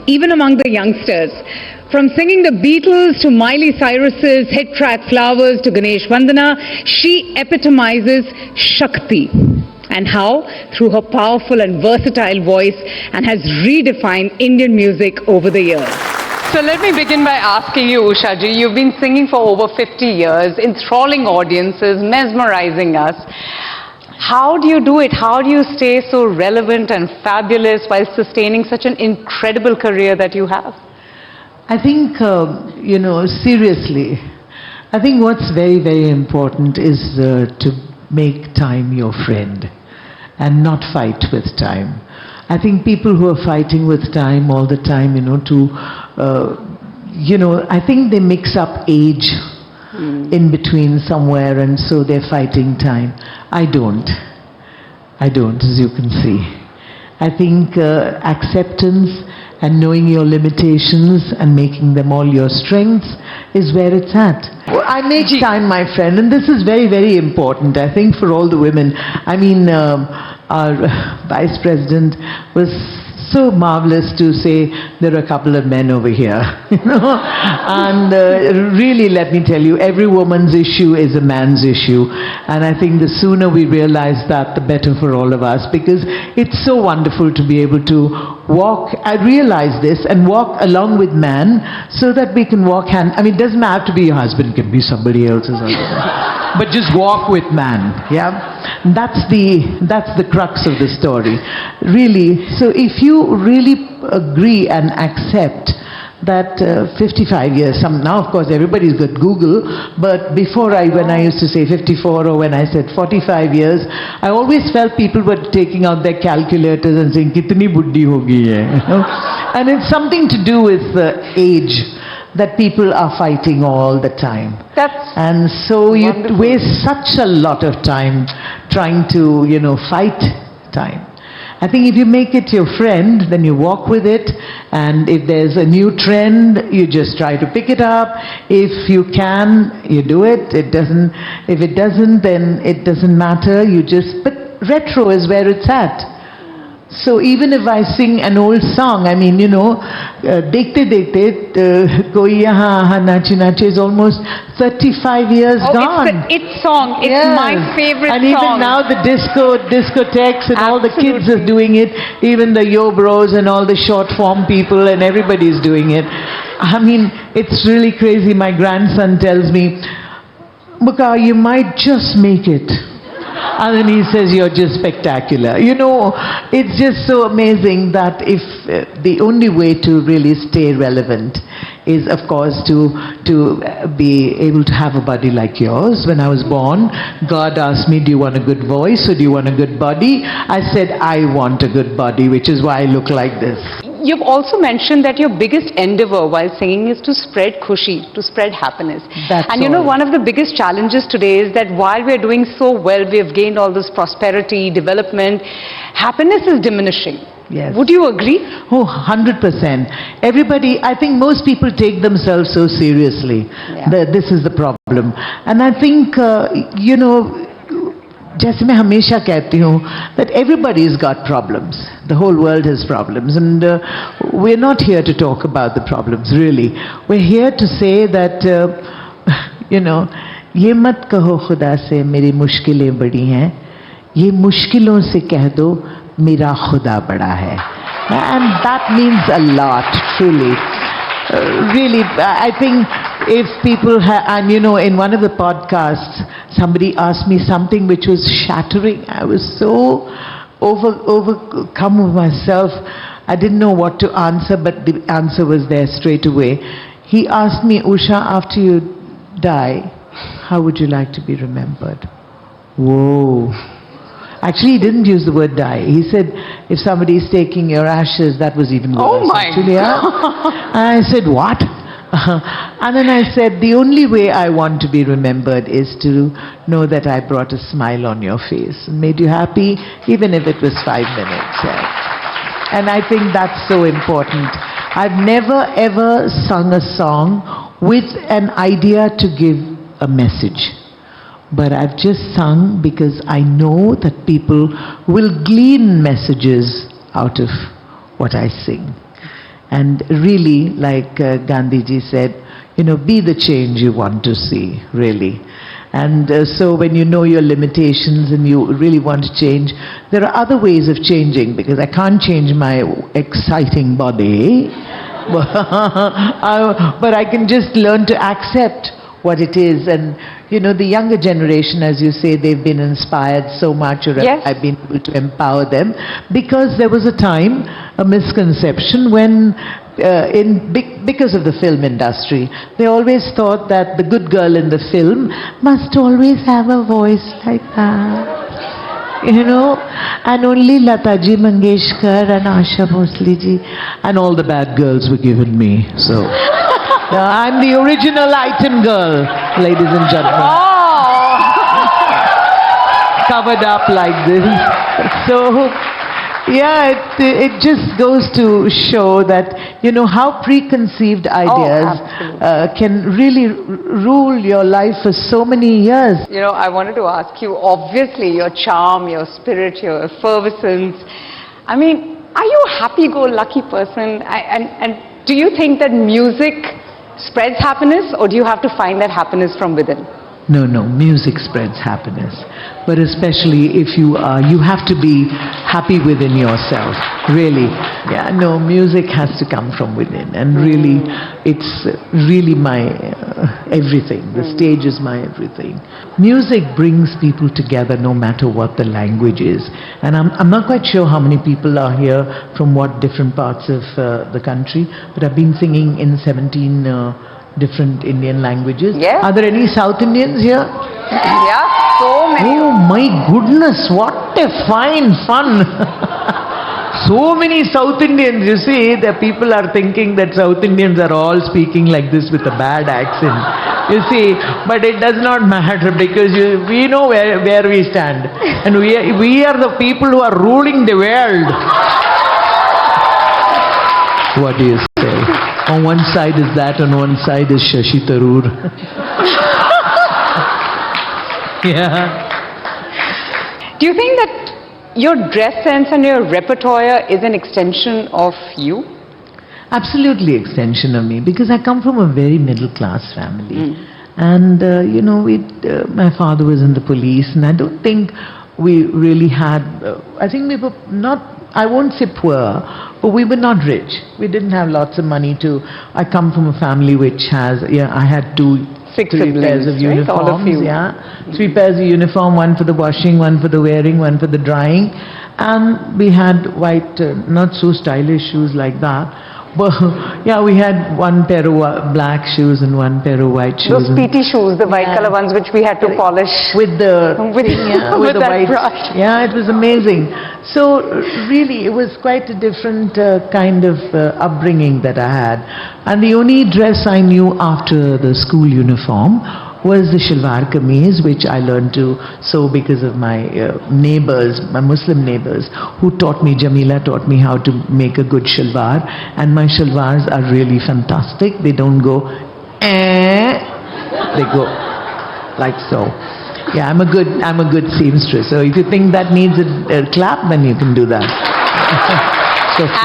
even among the youngsters. From singing the Beatles to Miley Cyrus's hit track Flowers to Ganesh Vandana, she epitomizes Shakti. And how? Through her powerful and versatile voice, and has redefined Indian music over the years. So let me begin by asking you, Usha ji, you've been singing for over 50 years, enthralling audiences, mesmerizing us. How do you do it? How do you stay so relevant and fabulous while sustaining such an incredible career that you have? I think, seriously, I think what's very, very important is to make time your friend and not fight with time. I think people who are fighting with time all the time, I think they mix up age in between somewhere, and so they're fighting time. I don't, as you can see. I think acceptance and knowing your limitations and making them all your strengths is where it's at. I make time, my friend, and this is very, very important, I think, for all the women. I mean, our Vice President was so marvelous to say there are a couple of men over here, and really, let me tell you, every woman's issue is a man's issue, and I think the sooner we realize that, the better for all of us, because it's so wonderful to be able to walk, I realize this, and walk along with man, so that we can walk hand, I mean, it doesn't have to be your husband, it can be somebody else's husband. But just walk with man, yeah? That's the crux of the story, really. So if you really agree and accept that 55 years, now of course everybody's got Google, but before when I used to say 54 or when I said 45 years, I always felt people were taking out their calculators and saying, kitni buddhi hogi hai, And it's something to do with age, that people are fighting all the time. And so you waste such a lot of time trying to, fight time. I think if you make it your friend, then you walk with it, and if there's a new trend, you just try to pick it up. If you can, you do it. If it doesn't, then it doesn't matter. But retro is where it's at. So even if I sing an old song, I mean, Dekhte Dekhte, Koi Yahan Aaha Nache Nache is almost 35 years gone. It's the song. It's my favorite and song. And even now the discotheques and all the kids are doing it. Even the Yo Bros and all the short form people and everybody's doing it. I mean, it's really crazy. My grandson tells me, Buka, you might just make it. And then he says, you're just spectacular. It's just so amazing that if the only way to really stay relevant is, of course, to be able to have a body like yours. When I was born, God asked me, do you want a good voice or do you want a good body? I said, I want a good body, which is why I look like this. You've also mentioned that your biggest endeavor while singing is to spread khushi, to spread happiness. One of the biggest challenges today is that while we're doing so well, we have gained all this prosperity, development, happiness is diminishing. Yes. Would you agree? Oh, 100%. Everybody, I think most people take themselves so seriously. That this is the problem. And I think, जैसे मैं हमेशा कहती हूँ that everybody's got problems. The whole world has problems, and we're not here to talk about the problems, really. We're here to say that, ये मत कहो खुदा से मेरी मुश्किलें बड़ी हैं, ये मुश्किलों से कह दो मेरा खुदा बड़ा है. And that means a lot, truly. Really, I think if people and in one of the podcasts, somebody asked me something which was shattering. I was so overcome with myself. I didn't know what to answer, but the answer was there straight away. He asked me, Usha, after you die, how would you like to be remembered? Whoa. Actually, he didn't use the word die. He said, if somebody is taking your ashes, that was even worse. Oh my actually, God. And I said, what? And then I said, the only way I want to be remembered is to know that I brought a smile on your face and made you happy, even if it was 5 minutes. And I think that's so important. I've never ever sung a song with an idea to give a message. But I've just sung because I know that people will glean messages out of what I sing. And really, like Gandhiji said, be the change you want to see, really. And so when you know your limitations and you really want to change, there are other ways of changing, because I can't change my exciting body, but I can just learn to accept what it is. And the younger generation, as you say, they've been inspired so much, or Yes. I've been able to empower them, because there was a time, a misconception, when because of the film industry, they always thought that the good girl in the film must always have a voice like that, and only Lataji Mangeshkar and Asha Bhosle ji and all the bad girls were given me. So I'm the original item girl, ladies and gentlemen. Covered up like this. So yeah, it just goes to show that, how preconceived ideas can really rule your life for so many years. I wanted to ask you, obviously, your charm, your spirit, your effervescence. I mean, are you a happy-go-lucky person? And do you think that music spreads happiness, or do you have to find that happiness from within? No, music spreads happiness. But especially if you have to be happy within yourself, really. Yeah, no, music has to come from within. And really, it's really my everything. The stage is my everything. Music brings people together no matter what the language is. And I'm not quite sure how many people are here from what different parts of the country, but I've been singing in 17 different Indian languages. Yeah. Are there any South Indians here? Yeah, so many. Oh my goodness, what a fine fun. So many South Indians, you see, the people are thinking that South Indians are all speaking like this with a bad accent. You see, but it does not matter, because we know where we stand. And we are the people who are ruling the world. What do you say? On one side is that, on one side is Shashi Tharoor. Yeah. Do you think that your dress sense and your repertoire is an extension of you? Absolutely extension of me, because I come from a very middle class family. And, my father was in the police, and I don't think we really had, I think we were not, I won't say poor, but we were not rich. We didn't have lots of money I come from a family which has, I had Six three pairs siblings, of right? uniforms. All of you. Yeah, 3 pairs of uniform, one for the washing, one for the wearing, one for the drying. And we had white, not so stylish shoes like that. But yeah, we had one pair of black shoes and one pair of white shoes. Those PT shoes, the white color ones which we had to polish. With the with the that white brush. Yeah, it was amazing. So really, it was quite a different kind of upbringing that I had. And the only dress I knew after the school uniform was the shalwar kameez, which I learned to sew because of my neighbors, my Muslim neighbors, who taught me, Jamila taught me how to make a good shalwar. And my shalwars are really fantastic. They don't go, they go like so. Yeah, I'm a good seamstress. So if you think that needs a clap, then you can do that.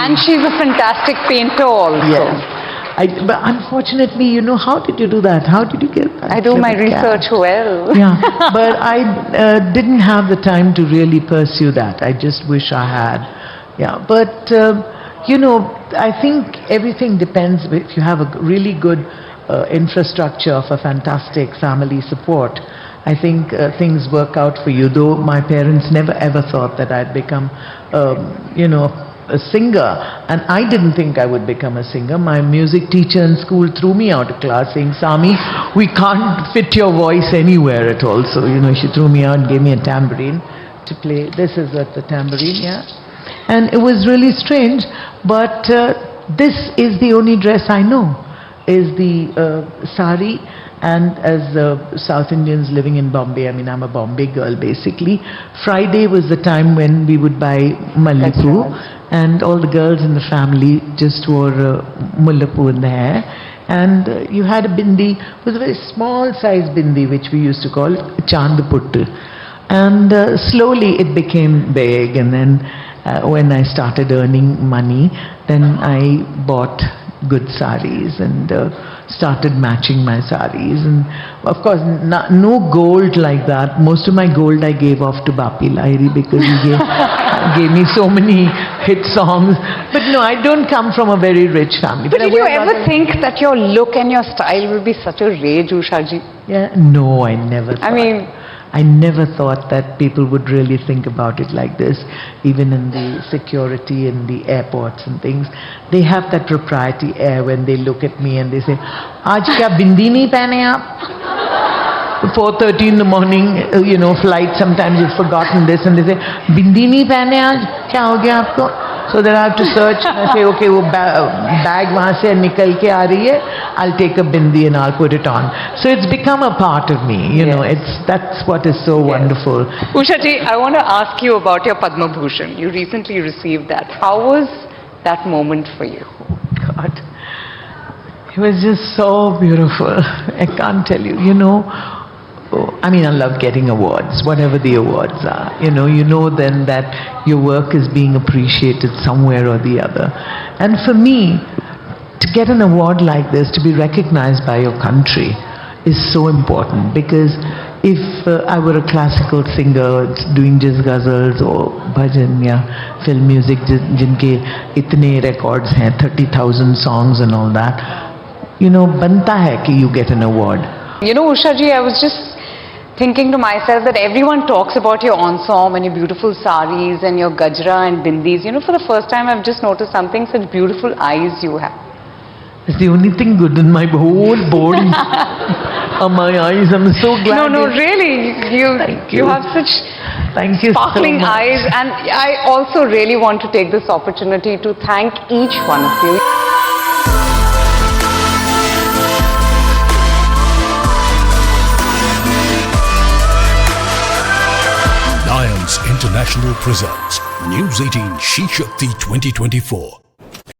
And she's a fantastic painter also. Yes. But unfortunately, how did you do that? How did you get that? I do my research well. Yeah, but I didn't have the time to really pursue that. I just wish I had. Yeah, but I think everything depends. If you have a really good infrastructure of a fantastic family support, I think things work out for you. Though my parents never ever thought that I'd become, a singer, and I didn't think I would become a singer. My music teacher in school threw me out of class saying, Sami, we can't fit your voice anywhere at all. So, she threw me out and gave me a tambourine to play. This is what the tambourine, yeah. And it was really strange, but this is the only dress I know, is the sari. And as South Indians living in Bombay, I mean, I'm a Bombay girl basically. Friday was the time when we would buy Mallipu, and all the girls in the family just wore Mullapu in the hair. And you had a bindi, it was a very small size bindi, which we used to call Chandput. And slowly it became big, and then when I started earning money, then I bought good saris and started matching my saris. And of course, no gold like that. Most of my gold I gave off to Bapi Lahiri because he gave me so many hit songs. But no, I don't come from a very rich family. But did you ever think that your look and your style will be such a rage, Usha ji? Yeah, no, I never thought. I never thought that people would really think about it like this. Even in the security in the airports and things, they have that propriety air when they look at me and they say, "Aaj kya bindi nahi pehne aap?" 4:30 in the morning, flight, sometimes you've forgotten this and they say, "Bindi nahi pehne aaj? Kya ho gaya aapko?" So then I have to search. I say, okay, wo bag wahan se nikal ke aa rahi hai. I'll take a bindi and I'll put it on. So it's become a part of me. That's what is so wonderful. Usha ji, I want to ask you about your Padma Bhushan. You recently received that. How was that moment for you? God, it was just so beautiful. I can't tell you. I love getting awards, whatever the awards are. You know then that your work is being appreciated somewhere or the other. And for me, to get an award like this, to be recognized by your country, is so important. Because if I were a classical singer doing just ghazals or bhajan ya film music, jinke itne records hain, 30,000 songs and all that, banta hai ki you get an award. Usha ji, I was just thinking to myself that everyone talks about your ensemble and your beautiful saris and your gajra and bindis. For the first time I've just noticed something, such beautiful eyes you have. It's the only thing good in my whole body. Are my eyes. I'm so glad. No, really. You have such sparkling eyes. And I also really want to take this opportunity to thank each one of you. Lions International presents News 18 She Shakti 2024.